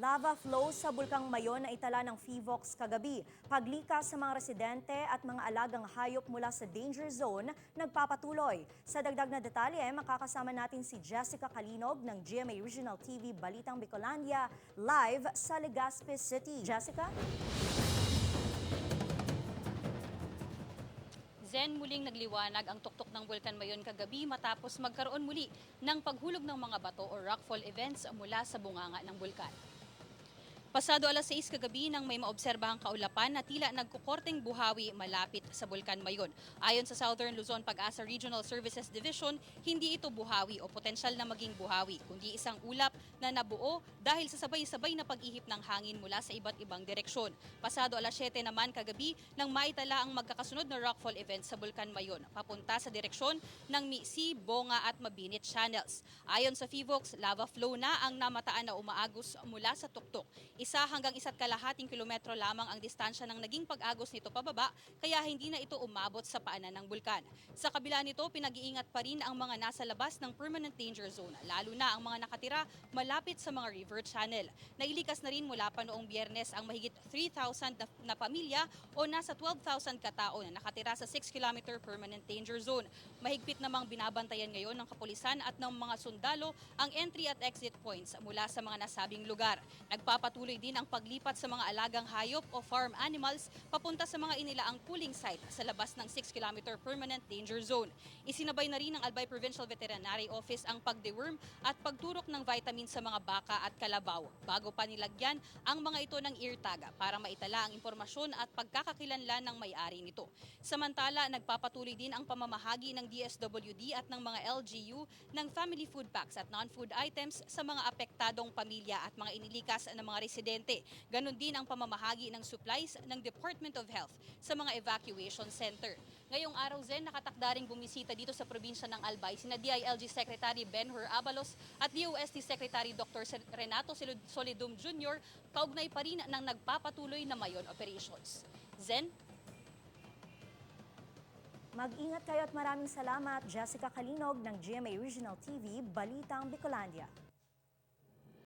Lava flow sa Bulkang Mayon na itala ng PHIVOLCS kagabi. Paglikas sa mga residente at mga alagang hayop mula sa danger zone nagpapatuloy. Sa dagdag na detalye, makakasama natin si Jessica Kalinog ng GMA Regional TV Balitang Bicolandia live sa Legazpi City. Jessica? Zen, muling nagliwanag ang tuktok ng Bulkan Mayon kagabi matapos magkaroon muli ng paghulog ng mga bato o rockfall events mula sa bunganga ng bulkan. Pasado alas 6 kagabi nang may maobserbahang kaulapan na tila nagkukorteng buhawi malapit sa Bulkan Mayon. Ayon sa Southern Luzon Pag-asa Regional Services Division, hindi ito buhawi o potensyal na maging buhawi, kundi isang ulap na nabuo dahil sa sabay-sabay na pag-ihip ng hangin mula sa iba't ibang direksyon. Pasado alas 7 naman kagabi nang maitala ang magkakasunod na rockfall event sa Bulkan Mayon, papunta sa direksyon ng Misi, Bonga at Mabinit channels. Ayon sa PHIVOLCS, lava flow na ang namataan na umaagos mula sa tuktok. 1 hanggang 1.5 kilometro lamang ang distansya ng naging pag-agos nito pababa, kaya hindi na ito umabot sa paanan ng bulkan. Sa kabila nito, pinag-iingat pa rin ang mga nasa labas ng permanent danger zone, lalo na ang mga nakatira malapit sa mga river channel. Nailikas na rin mula pa noong Biyernes ang mahigit 3,000 na pamilya o nasa 12,000 katao na nakatira sa 6-kilometer permanent danger zone. Mahigpit namang binabantayan ngayon ng kapulisan at ng mga sundalo ang entry at exit points mula sa mga nasabing lugar. Nagpapatuloy din ang paglipat sa mga alagang hayop o farm animals papunta sa mga inilaang cooling site sa labas ng 6-kilometer permanent danger zone. Isinabay na rin ng Albay Provincial Veterinary Office ang pag-deworm at pagturok ng vitamin sa mga baka at kalabaw bago pa nilagyan ang mga ito ng ear tag para maitala ang impormasyon at pagkakakilanlan ng may-ari nito. Samantala, nagpapatuloy din ang pamamahagi ng DSWD at ng mga LGU ng family food packs at non-food items sa mga apektadong pamilya at mga inilikas ng mga residente. Ganon din ang pamamahagi ng supplies ng Department of Health sa mga evacuation center. Ngayong araw, Zen, nakatakdaring bumisita dito sa probinsya ng Albay sina DILG Secretary Benhur Abalos at DOST Secretary Dr. Renato Solidum Jr. kaugnay pa rin ng nagpapatuloy na Mayon operations. Zen? Mag-ingat kayo at maraming salamat, Jessica Kalinog ng GMA Regional TV Balitang Bicolandia.